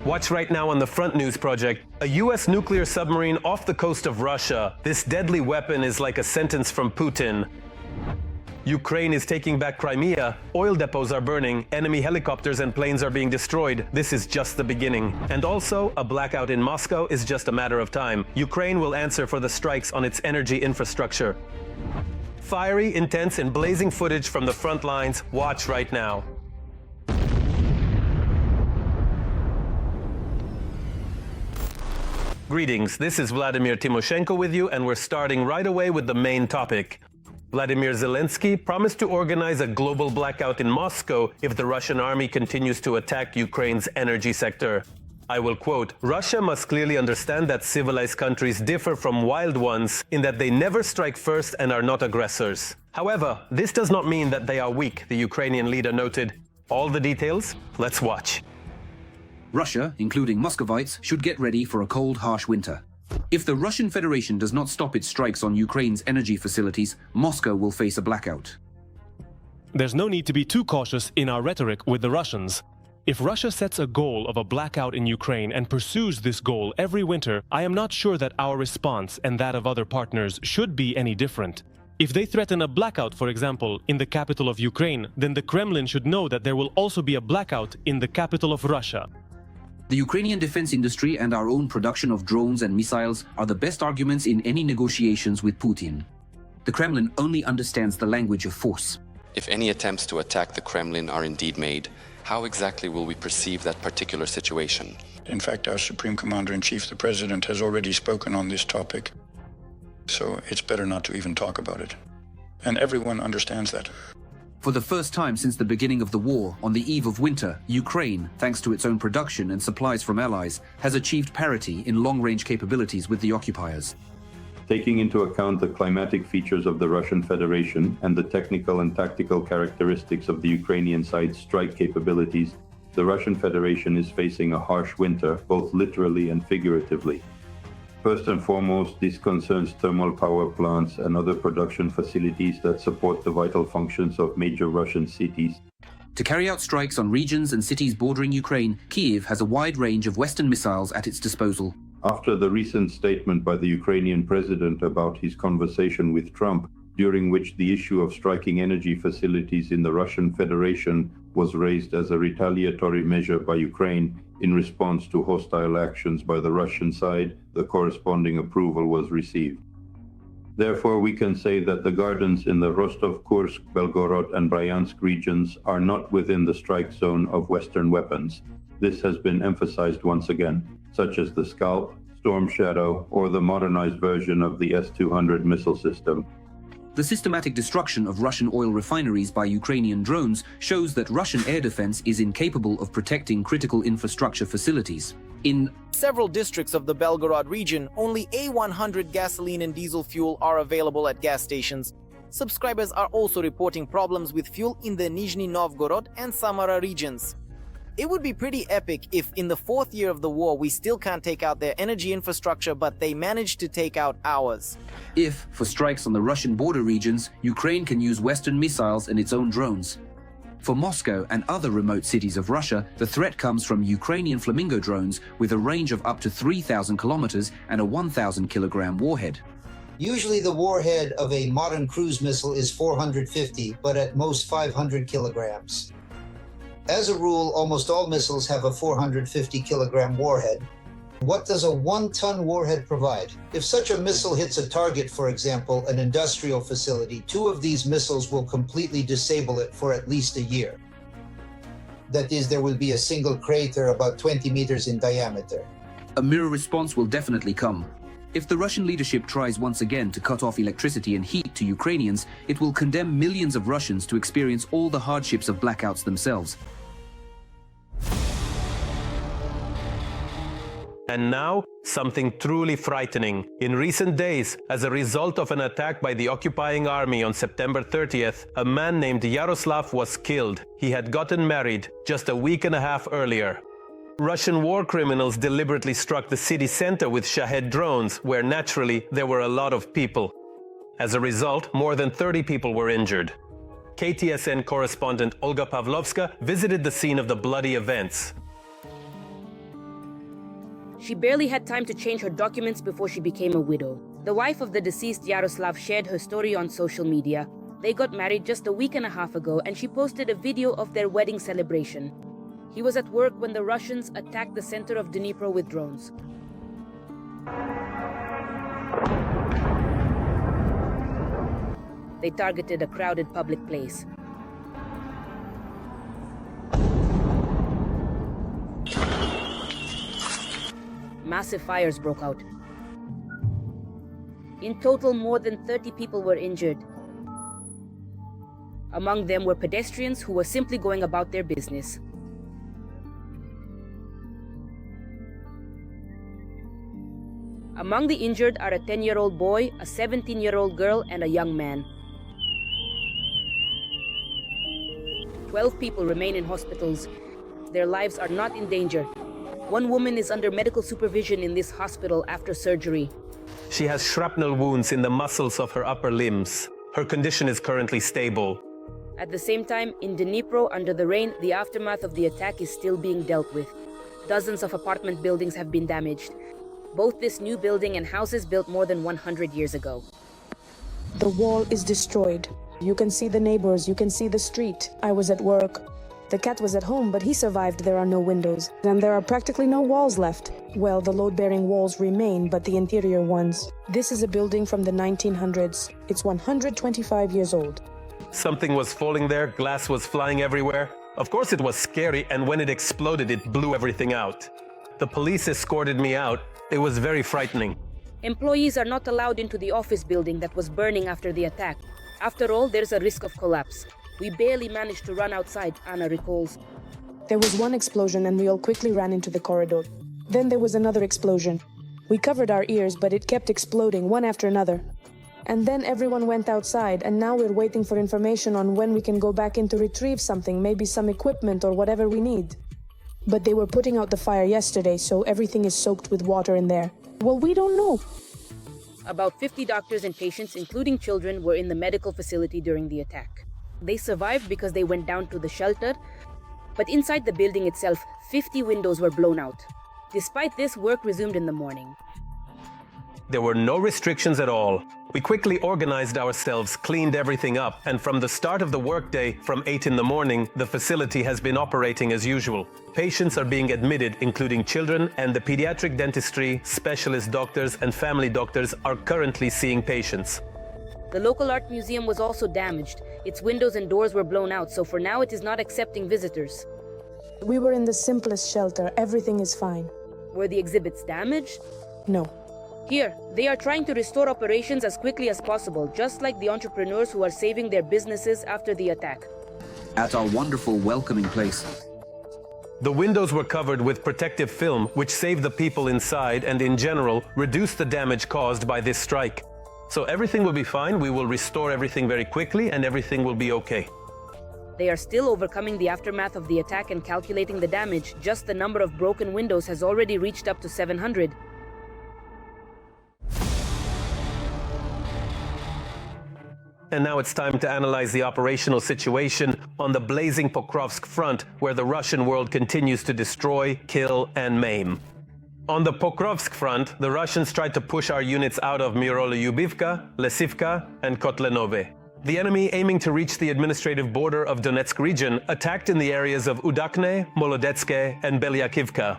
Watch right now on the Front News Project. A U.S. nuclear submarine off the coast of Russia. This deadly weapon is like a sentence from Putin. Ukraine is taking back Crimea. Oil depots are burning. Enemy helicopters and planes are being destroyed. This is just the beginning. And also, a blackout in Moscow is just a matter of time. Ukraine will answer for the strikes on its energy infrastructure. Fiery, intense, and blazing footage from the front lines. Watch right now. Greetings, this is Vladimir Timoshenko with you, and we're starting right away with the main topic. Vladimir Zelensky promised to organize a global blackout in Moscow if the Russian army continues to attack Ukraine's energy sector. I will quote, "Russia must clearly understand that civilized countries differ from wild ones in that they never strike first and are not aggressors. However, this does not mean that they are weak," the Ukrainian leader noted. All the details? Let's watch. Russia, including Muscovites, should get ready for a cold, harsh winter. If the Russian Federation does not stop its strikes on Ukraine's energy facilities, Moscow will face a blackout. There's no need to be too cautious in our rhetoric with the Russians. If Russia sets a goal of a blackout in Ukraine and pursues this goal every winter, I am not sure that our response and that of other partners should be any different. If they threaten a blackout, for example, in the capital of Ukraine, then the Kremlin should know that there will also be a blackout in the capital of Russia. The Ukrainian defense industry and our own production of drones and missiles are the best arguments in any negotiations with Putin. The Kremlin only understands the language of force. If any attempts to attack the Kremlin are indeed made, how exactly will we perceive that particular situation? In fact, our Supreme Commander-in-Chief, the President, has already spoken on this topic. So it's better not to even talk about it. And everyone understands that. For the first time since the beginning of the war, on the eve of winter, Ukraine, thanks to its own production and supplies from allies, has achieved parity in long-range capabilities with the occupiers. Taking into account the climatic features of the Russian Federation and the technical and tactical characteristics of the Ukrainian side's strike capabilities, the Russian Federation is facing a harsh winter, both literally and figuratively. First and foremost, this concerns thermal power plants and other production facilities that support the vital functions of major Russian cities. To carry out strikes on regions and cities bordering Ukraine, Kyiv has a wide range of Western missiles at its disposal. After the recent statement by the Ukrainian president about his conversation with Trump, during which the issue of striking energy facilities in the Russian Federation was raised as a retaliatory measure by Ukraine in response to hostile actions by the Russian side, the corresponding approval was received. Therefore, we can say that the gardens in the Rostov, Kursk, Belgorod and Bryansk regions are not within the strike zone of Western weapons. This has been emphasized once again, such as the Scalp, Storm Shadow, or the modernized version of the S-200 missile system. The systematic destruction of Russian oil refineries by Ukrainian drones shows that Russian air defense is incapable of protecting critical infrastructure facilities. In several districts of the Belgorod region, only A100 gasoline and diesel fuel are available at gas stations. Subscribers are also reporting problems with fuel in the Nizhny Novgorod and Samara regions. It would be pretty epic if in the fourth year of the war we still can't take out their energy infrastructure, but they managed to take out ours. If, for strikes on the Russian border regions, Ukraine can use Western missiles and its own drones. For Moscow and other remote cities of Russia, the threat comes from Ukrainian Flamingo drones with a range of up to 3,000 kilometers and a 1,000-kilogram warhead. Usually the warhead of a modern cruise missile is 450, but at most 500 kilograms. As a rule, almost all missiles have a 450-kilogram warhead. What does a 1-ton warhead provide? If such a missile hits a target, for example, an industrial facility, 2 of these missiles will completely disable it for at least a year. That is, there will be a single crater about 20 meters in diameter. A mirror response will definitely come. If the Russian leadership tries once again to cut off electricity and heat to Ukrainians, it will condemn millions of Russians to experience all the hardships of blackouts themselves. And now, something truly frightening. In recent days, as a result of an attack by the occupying army on September 30th, a man named Yaroslav was killed. He had gotten married just a week and a half earlier. Russian war criminals deliberately struck the city center with Shahed drones, where naturally there were a lot of people. As a result, more than 30 people were injured. KTSN correspondent Olga Pavlovska visited the scene of the bloody events. She barely had time to change her documents before she became a widow. The wife of the deceased Yaroslav shared her story on social media. They got married just a week and a half ago, and she posted a video of their wedding celebration. He was at work when the Russians attacked the center of Dnipro with drones. They targeted a crowded public place. Massive fires broke out. In total, more than 30 people were injured. Among them were pedestrians who were simply going about their business. Among the injured are a 10-year-old boy, a 17-year-old girl, and a young man. 12 people remain in hospitals. Their lives are not in danger. One woman is under medical supervision in this hospital after surgery. She has shrapnel wounds in the muscles of her upper limbs. Her condition is currently stable. At the same time, in Dnipro, under the rain, the aftermath of the attack is still being dealt with. Dozens of apartment buildings have been damaged. Both this new building and houses built more than 100 years ago. The wall is destroyed. You can see the neighbors, you can see the street. I was at work. The cat was at home, but he survived. There are no windows. And there are practically no walls left. Well, the load-bearing walls remain, but the interior ones. This is a building from the 1900s. It's 125 years old. Something was falling there, glass was flying everywhere. Of course it was scary, and when it exploded, it blew everything out. The police escorted me out. It was very frightening. Employees are not allowed into the office building that was burning after the attack. After all, there's a risk of collapse. We barely managed to run outside, Anna recalls. There was one explosion and we all quickly ran into the corridor. Then there was another explosion. We covered our ears, but it kept exploding one after another. And then everyone went outside, and now we're waiting for information on when we can go back in to retrieve something, maybe some equipment or whatever we need. But they were putting out the fire yesterday, so everything is soaked with water in there. Well, we don't know. About 50 doctors and patients, including children, were in the medical facility during the attack. They survived because they went down to the shelter, but inside the building itself, 50 windows were blown out. Despite this, work resumed in the morning. There were no restrictions at all. We quickly organized ourselves, cleaned everything up, and from the start of the workday, from 8 in the morning, the facility has been operating as usual. Patients are being admitted, including children, and the pediatric dentistry, specialist doctors, and family doctors are currently seeing patients. The local art museum was also damaged. Its windows and doors were blown out, so for now it is not accepting visitors. We were in the simplest shelter. Everything is fine. Were the exhibits damaged? No. Here, they are trying to restore operations as quickly as possible, just like the entrepreneurs who are saving their businesses after the attack. At our wonderful welcoming place. The windows were covered with protective film, which saved the people inside and, in general, reduced the damage caused by this strike. So everything will be fine, we will restore everything very quickly, and everything will be okay. They are still overcoming the aftermath of the attack and calculating the damage. Just the number of broken windows has already reached up to 700. And now it's time to analyze the operational situation on the blazing Pokrovsk front, where the Russian world continues to destroy, kill, and maim. On the Pokrovsk front, the Russians tried to push our units out of Myrolyubivka, Lesivka, and Kotlenove. The enemy, aiming to reach the administrative border of Donetsk region, attacked in the areas of Udakne, Molodetske, and Belyakivka.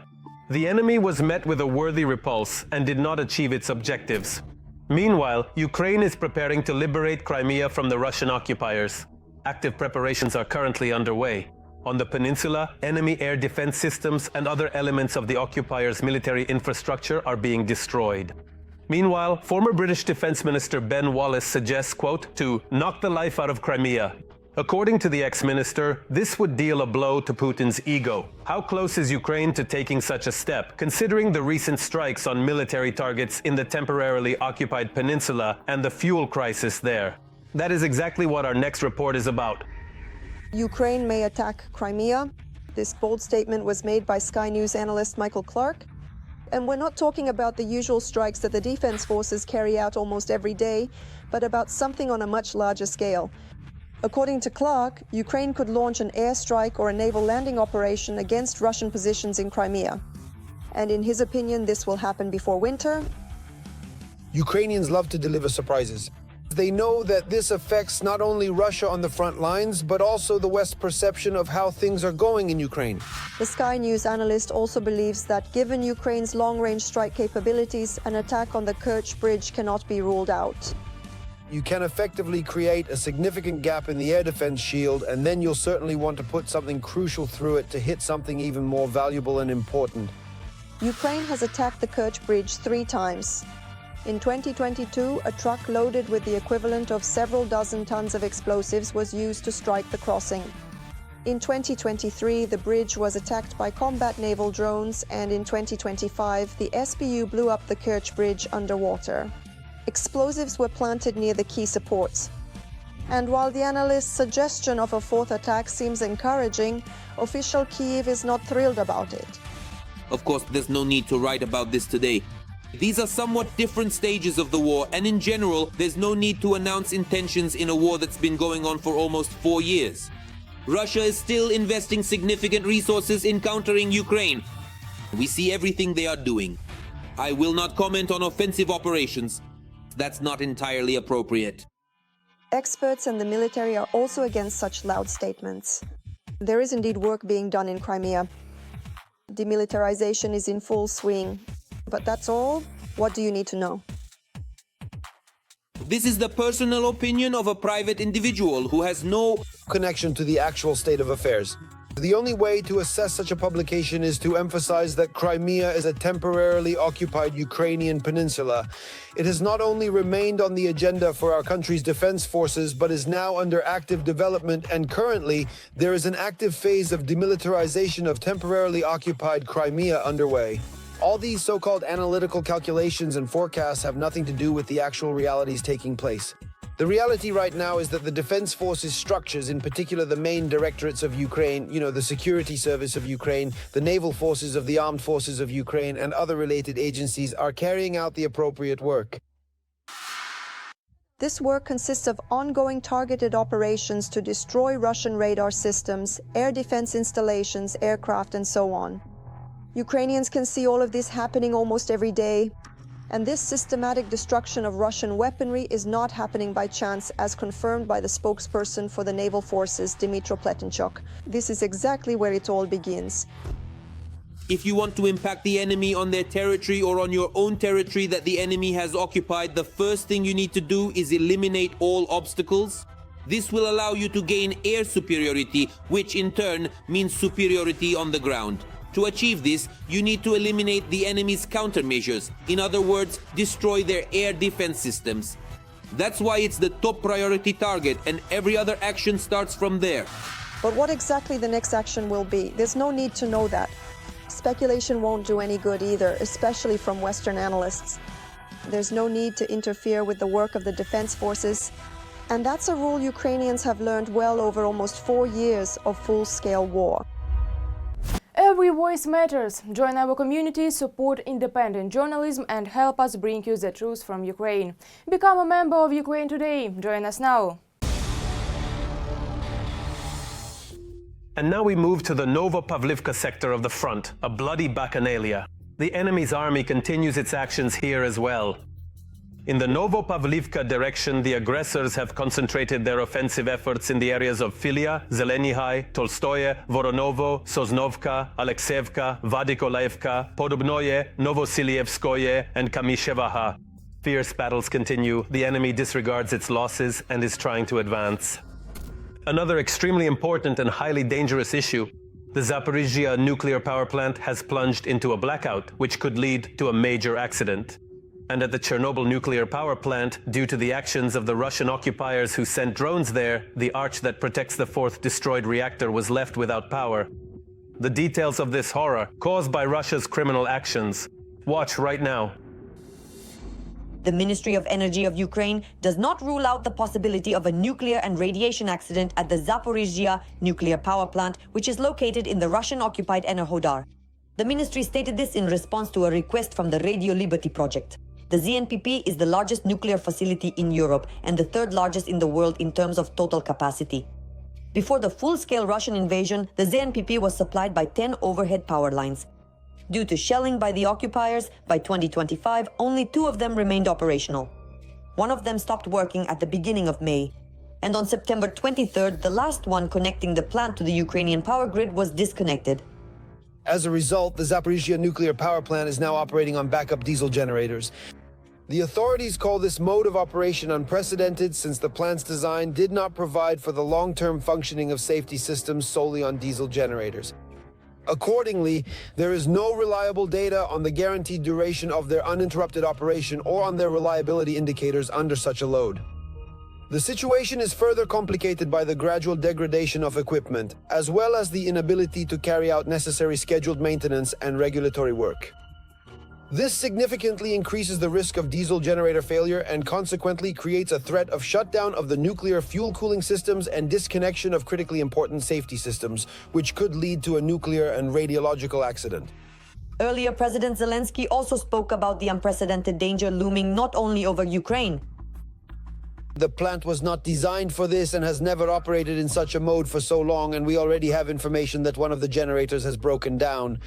The enemy was met with a worthy repulse and did not achieve its objectives. Meanwhile, Ukraine is preparing to liberate Crimea from the Russian occupiers. Active preparations are currently underway. On the peninsula, enemy air defense systems and other elements of the occupiers' military infrastructure are being destroyed. Meanwhile, former British Defense Minister Ben Wallace suggests, quote, to knock the life out of Crimea. According to the ex-minister, this would deal a blow to Putin's ego. How close is Ukraine to taking such a step, considering the recent strikes on military targets in the temporarily occupied peninsula and the fuel crisis there? That is exactly what our next report is about. Ukraine may attack Crimea. This bold statement was made by Sky News analyst Michael Clark. And we're not talking about the usual strikes that the defense forces carry out almost every day, but about something on a much larger scale. According to Clark, Ukraine could launch an airstrike or a naval landing operation against Russian positions in Crimea. and in his opinion, this will happen before winter. Ukrainians love to deliver surprises. They know that this affects not only Russia on the front lines, but also the West's perception of how things are going in Ukraine. The Sky News analyst also believes that given Ukraine's long-range strike capabilities, an attack on the Kerch Bridge cannot be ruled out. You can effectively create a significant gap in the air defense shield, and then you'll certainly want to put something crucial through it to hit something even more valuable and important. Ukraine has attacked the Kerch Bridge 3 times. In 2022, a truck loaded with the equivalent of several dozen tons of explosives was used to strike the crossing. In 2023, the bridge was attacked by combat naval drones, and in 2025, the SBU blew up the Kerch Bridge underwater. Explosives were planted near the key supports. And while the analyst's suggestion of a 4th attack seems encouraging, official Kyiv is not thrilled about it. Of course, there's no need to write about this today. These are somewhat different stages of the war, and in general, there's no need to announce intentions in a war that's been going on for almost 4 years. Russia is still investing significant resources in countering Ukraine. We see everything they are doing. I will not comment on offensive operations. That's not entirely appropriate. Experts and the military are also against such loud statements. There is indeed work being done in Crimea. Demilitarization is in full swing. But that's all? What do you need to know? This is the personal opinion of a private individual who has no connection to the actual state of affairs. The only way to assess such a publication is to emphasize that Crimea is a temporarily occupied Ukrainian peninsula. It has not only remained on the agenda for our country's defense forces, but is now under active development, and currently there is an active phase of demilitarization of temporarily occupied Crimea underway. All these so-called analytical calculations and forecasts have nothing to do with the actual realities taking place. The reality right now is that the defense forces structures, in particular the main directorates of Ukraine, the security service of Ukraine, the naval forces of the armed forces of Ukraine, and other related agencies are carrying out the appropriate work. This work consists of ongoing targeted operations to destroy Russian radar systems, air defense installations, aircraft, and so on. Ukrainians can see all of this happening almost every day, and this systematic destruction of Russian weaponry is not happening by chance, as confirmed by the spokesperson for the naval forces, Dmytro Pletenchuk. This is exactly where it all begins. If you want to impact the enemy on their territory or on your own territory that the enemy has occupied, the first thing you need to do is eliminate all obstacles. This will allow you to gain air superiority, which in turn means superiority on the ground. To achieve this, you need to eliminate the enemy's countermeasures. In other words, destroy their air defense systems. That's why it's the top priority target, and every other action starts from there. But what exactly the next action will be, there's no need to know that. Speculation won't do any good either, especially from Western analysts. There's no need to interfere with the work of the defense forces. And that's a rule Ukrainians have learned well over almost 4 years of full-scale war. Every voice matters. Join our community, support independent journalism, and help us bring you the truth from Ukraine. Become a member of Ukraine Today. Join us now. And now we move to the Novopavlivka sector of the front, a bloody bacchanalia. The enemy's army continues its actions here as well. In the Novopavlivka direction, the aggressors have concentrated their offensive efforts in the areas of Filia, Zelenihai, Tolstoye, Voronovo, Sosnovka, Alexeyevka, Vadikolaevka, Podobnoye, Novosilievskoye, and Kamishevaha. Fierce battles continue. The enemy disregards its losses and is trying to advance. Another extremely important and highly dangerous issue: the Zaporizhzhia nuclear power plant has plunged into a blackout, which could lead to a major accident. And at the Chernobyl nuclear power plant, due to the actions of the Russian occupiers who sent drones there, the arch that protects the 4th destroyed reactor was left without power. The details of this horror, caused by Russia's criminal actions. Watch right now. The Ministry of Energy of Ukraine does not rule out the possibility of a nuclear and radiation accident at the Zaporizhzhia nuclear power plant, which is located in the Russian-occupied Enerhodar. The ministry stated this in response to a request from the Radio Liberty project. The ZNPP is the largest nuclear facility in Europe and the 3rd largest in the world in terms of total capacity. Before the full-scale Russian invasion, the ZNPP was supplied by 10 overhead power lines. Due to shelling by the occupiers, by 2025, only 2 of them remained operational. One of them stopped working at the beginning of May. And on September 23rd, the last one connecting the plant to the Ukrainian power grid was disconnected. As a result, the Zaporizhzhia nuclear power plant is now operating on backup diesel generators. The authorities call this mode of operation unprecedented since the plant's design did not provide for the long-term functioning of safety systems solely on diesel generators. Accordingly, there is no reliable data on the guaranteed duration of their uninterrupted operation or on their reliability indicators under such a load. The situation is further complicated by the gradual degradation of equipment, as well as the inability to carry out necessary scheduled maintenance and regulatory work. This significantly increases the risk of diesel generator failure and consequently creates a threat of shutdown of the nuclear fuel cooling systems and disconnection of critically important safety systems, which could lead to a nuclear and radiological accident. Earlier, President Zelensky also spoke about the unprecedented danger looming not only over Ukraine. The plant was not designed for this and has never operated in such a mode for so long, and we already have information that one of the generators has broken down.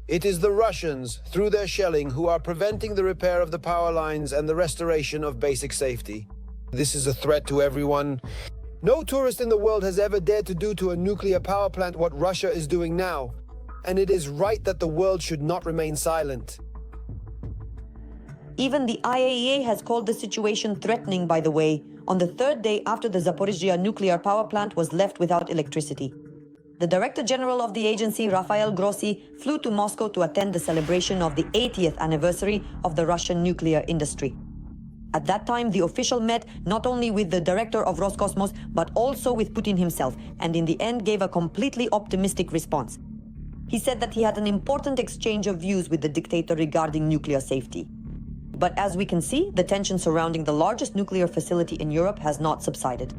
It is the Russians, through their shelling, who are preventing the repair of the power lines and the restoration of basic safety. This is a threat to everyone. No tourist in the world has ever dared to do to a nuclear power plant what Russia is doing now. And it is right that the world should not remain silent. Even the IAEA has called the situation threatening, by the way, on the 3rd day after the Zaporizhzhia nuclear power plant was left without electricity. The Director General of the agency, Rafael Grossi, flew to Moscow to attend the celebration of the 80th anniversary of the Russian nuclear industry. At that time, the official met not only with the director of Roscosmos, but also with Putin himself, and in the end gave a completely optimistic response. He said that he had an important exchange of views with the dictator regarding nuclear safety. But as we can see, the tension surrounding the largest nuclear facility in Europe has not subsided.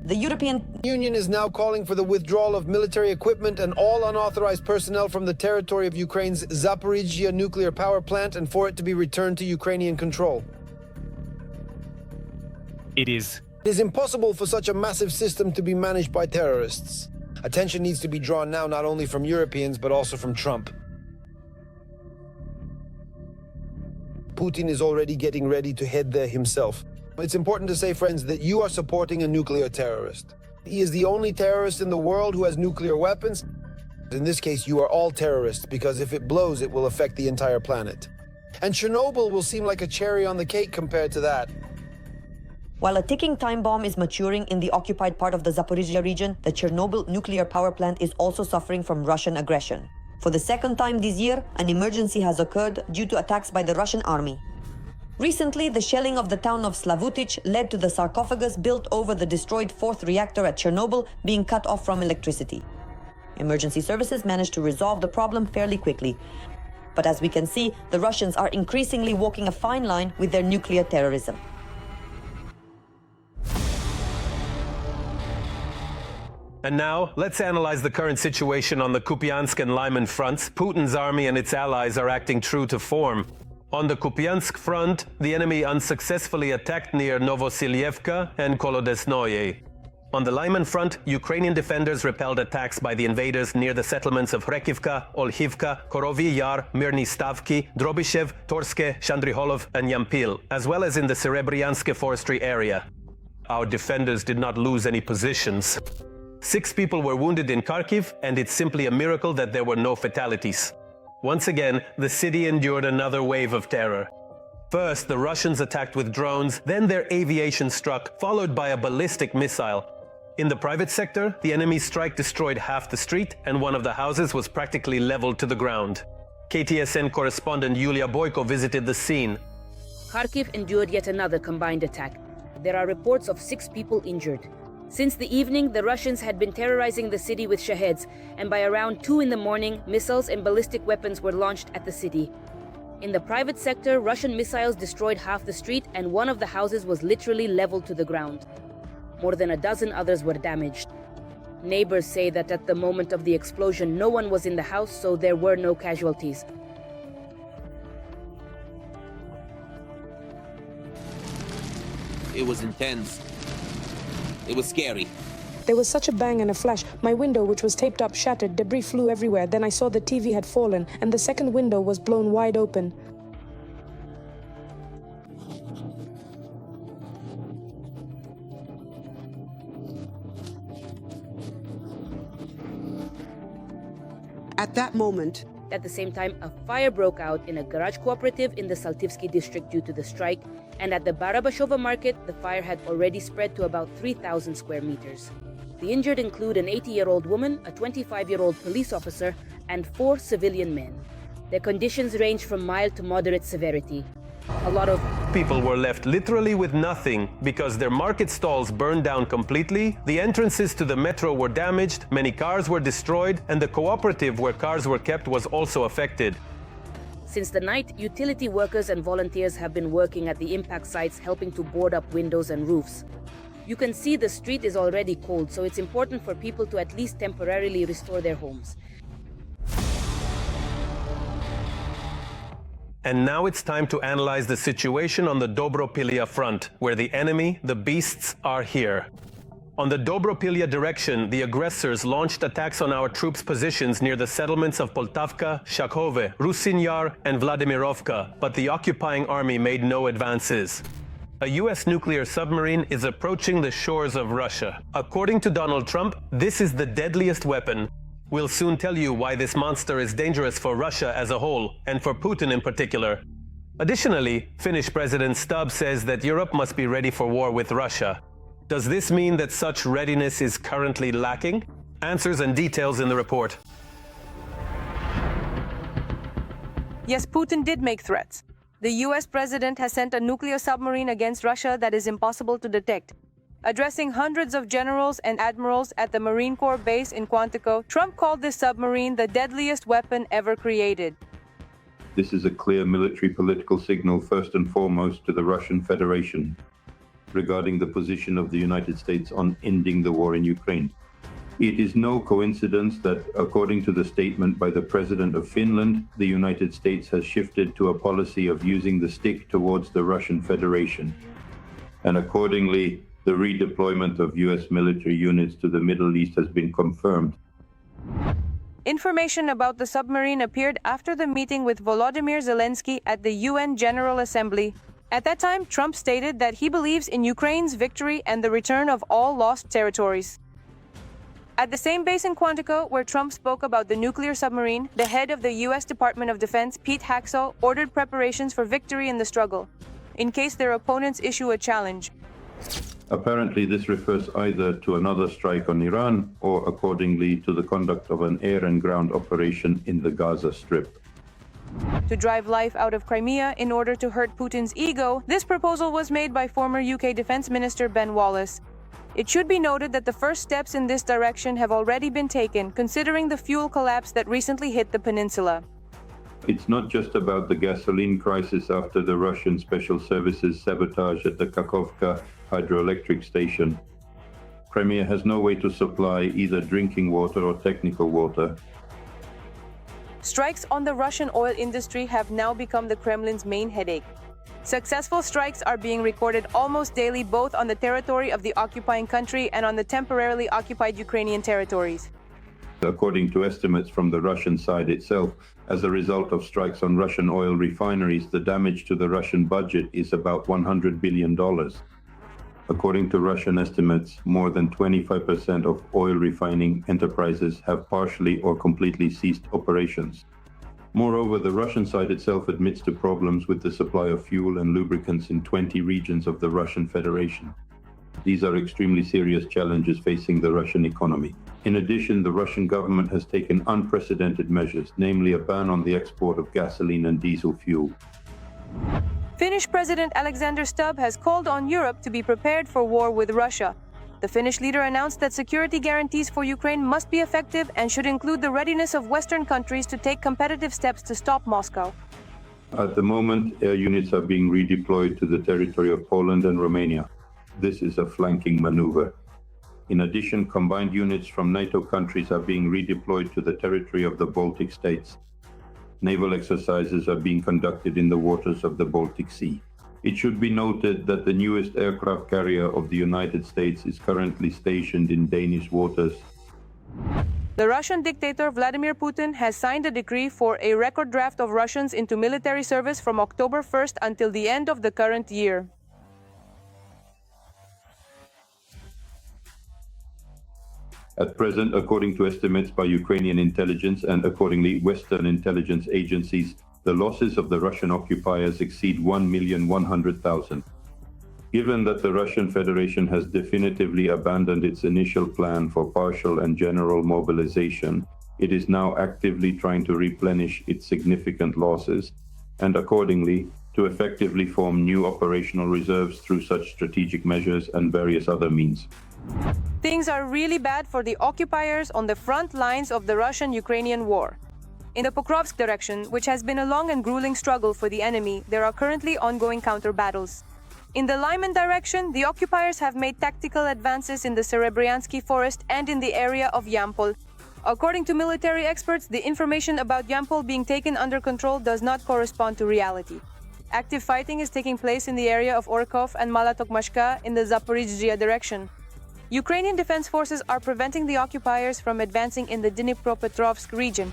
The European Union is now calling for the withdrawal of military equipment and all unauthorized personnel from the territory of Ukraine's Zaporizhzhia nuclear power plant and for it to be returned to Ukrainian control. It is impossible for such a massive system to be managed by terrorists. Attention needs to be drawn now not only from Europeans but also from Trump. Putin is already getting ready to head there himself. It's important to say, friends, that you are supporting a nuclear terrorist. He is the only terrorist in the world who has nuclear weapons. In this case, you are all terrorists, because if it blows, it will affect the entire planet. And Chernobyl will seem like a cherry on the cake compared to that. While a ticking time bomb is maturing in the occupied part of the Zaporizhzhia region, the Chernobyl nuclear power plant is also suffering from Russian aggression. For the 2nd time this year, an emergency has occurred due to attacks by the Russian army. Recently, the shelling of the town of Slavutich led to the sarcophagus built over the destroyed 4th reactor at Chernobyl being cut off from electricity. Emergency services managed to resolve the problem fairly quickly. But as we can see, the Russians are increasingly walking a fine line with their nuclear terrorism. And now, let's analyze the current situation on the Kupiansk and Lyman fronts. Putin's army and its allies are acting true to form. On the Kupiansk front, the enemy unsuccessfully attacked near Novosilievka and Kolodesnoye. On the Lyman front, Ukrainian defenders repelled attacks by the invaders near the settlements of Rekivka, Olhivka, Korovy Yar, Myrny Stavki, Drobyshev, Torske, Shandryholov and Yampil, as well as in the Serebryansk forestry area. Our defenders did not lose any positions. 6 people were wounded in Kharkiv, and it's simply a miracle that there were no fatalities. Once again, the city endured another wave of terror. First, the Russians attacked with drones, then their aviation struck, followed by a ballistic missile. In the private sector, the enemy's strike destroyed half the street, and one of the houses was practically leveled to the ground. KTSN correspondent Yulia Boyko visited the scene. Kharkiv endured yet another combined attack. There are reports of 6 people injured. Since the evening, the Russians had been terrorizing the city with shaheds, and by around 2 in the morning, missiles and ballistic weapons were launched at the city. In the private sector, Russian missiles destroyed half the street, and one of the houses was literally leveled to the ground. More than a dozen others were damaged. Neighbors say that at the moment of the explosion, no one was in the house, so there were no casualties. It was intense. It was scary. There was such a bang and a flash. My window, which was taped up, shattered. Debris flew everywhere. Then I saw the TV had fallen, and the second window was blown wide open. At that moment, At the same time, a fire broke out in a garage cooperative in the Saltivsky district due to the strike, and at the Barabashova market, the fire had already spread to about 3,000 square meters. The injured include an 80-year-old woman, a 25-year-old police officer, and 4 civilian men. Their conditions range from mild to moderate severity. A lot of people were left literally with nothing because their market stalls burned down completely, the entrances to the metro were damaged, many cars were destroyed, and the cooperative where cars were kept was also affected. Since the night, utility workers and volunteers have been working at the impact sites, helping to board up windows and roofs. You can see the street is already cold, so it's important for people to at least temporarily restore their homes. And now it's time to analyze the situation on the Dobropilya front, where the enemy, the beasts, are here. On the Dobropilya direction, the aggressors launched attacks on our troops' positions near the settlements of Poltavka, Shakhove, Rusin Yar, and Vladimirovka, but the occupying army made no advances. A U.S. nuclear submarine is approaching the shores of Russia. According to Donald Trump, this is the deadliest weapon. We'll soon tell you why this monster is dangerous for Russia as a whole, and for Putin in particular. Additionally, Finnish President Stubb says that Europe must be ready for war with Russia. Does this mean that such readiness is currently lacking? Answers and details in the report. Yes, Putin did make threats. The US president has sent a nuclear submarine against Russia that is impossible to detect. Addressing hundreds of generals and admirals at the Marine Corps base in Quantico, Trump called this submarine the deadliest weapon ever created. This is a clear military political signal first and foremost to the Russian Federation regarding the position of the United States on ending the war in Ukraine. It is no coincidence that, according to the statement by the President of Finland, the United States has shifted to a policy of using the stick towards the Russian Federation. And accordingly, the redeployment of US military units to the Middle East has been confirmed. Information about the submarine appeared after the meeting with Volodymyr Zelensky at the UN General Assembly. At that time, Trump stated that he believes in Ukraine's victory and the return of all lost territories. At the same base in Quantico, where Trump spoke about the nuclear submarine, the head of the US Department of Defense, Pete Haxall, ordered preparations for victory in the struggle, in case their opponents issue a challenge. Apparently, this refers either to another strike on Iran or accordingly to the conduct of an air and ground operation in the Gaza Strip. To drive life out of Crimea in order to hurt Putin's ego, this proposal was made by former UK Defence Minister Ben Wallace. It should be noted that the first steps in this direction have already been taken, considering the fuel collapse that recently hit the peninsula. It's not just about the gasoline crisis after the Russian Special Services sabotage at the Kakhovka hydroelectric station. Crimea has no way to supply either drinking water or technical water. Strikes on the Russian oil industry have now become the Kremlin's main headache. Successful strikes are being recorded almost daily, both on the territory of the occupying country and on the temporarily occupied Ukrainian territories. According to estimates from the Russian side itself, as a result of strikes on Russian oil refineries, the damage to the Russian budget is about $100 billion. According to Russian estimates, more than 25% of oil refining enterprises have partially or completely ceased operations. Moreover, the Russian side itself admits to problems with the supply of fuel and lubricants in 20 regions of the Russian Federation. These are extremely serious challenges facing the Russian economy. In addition, the Russian government has taken unprecedented measures, namely a ban on the export of gasoline and diesel fuel. Finnish President Alexander Stubb has called on Europe to be prepared for war with Russia. The Finnish leader announced that security guarantees for Ukraine must be effective and should include the readiness of Western countries to take competitive steps to stop Moscow. At the moment, air units are being redeployed to the territory of Poland and Romania. This is a flanking maneuver. In addition, combined units from NATO countries are being redeployed to the territory of the Baltic states. Naval exercises are being conducted in the waters of the Baltic Sea. It should be noted that the newest aircraft carrier of the United States is currently stationed in Danish waters. The Russian dictator Vladimir Putin has signed a decree for a record draft of Russians into military service from October 1st until the end of the current year. At present, according to estimates by Ukrainian intelligence and accordingly Western intelligence agencies, the losses of the Russian occupiers exceed 1,100,000. Given that the Russian Federation has definitively abandoned its initial plan for partial and general mobilization, it is now actively trying to replenish its significant losses, and accordingly, to effectively form new operational reserves through such strategic measures and various other means. Things are really bad for the occupiers on the front lines of the Russian-Ukrainian war. In the Pokrovsk direction, which has been a long and grueling struggle for the enemy, there are currently ongoing counter-battles. In the Lyman direction, the occupiers have made tactical advances in the Serebryansky forest and in the area of Yampol. According to military experts, the information about Yampol being taken under control does not correspond to reality. Active fighting is taking place in the area of Orkov and Malatokmashka in the Zaporizhzhia direction. Ukrainian defense forces are preventing the occupiers from advancing in the Dnipropetrovsk region.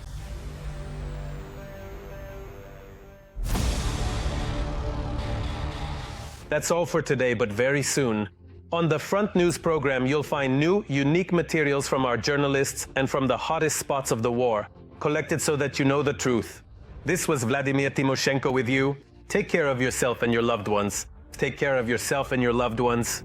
That's all for today, but very soon. On the Front News program, you'll find new, unique materials from our journalists and from the hottest spots of the war, collected so that you know the truth. This was Vladimir Timoshenko with you. Take care of yourself and your loved ones. Take care of yourself and your loved ones.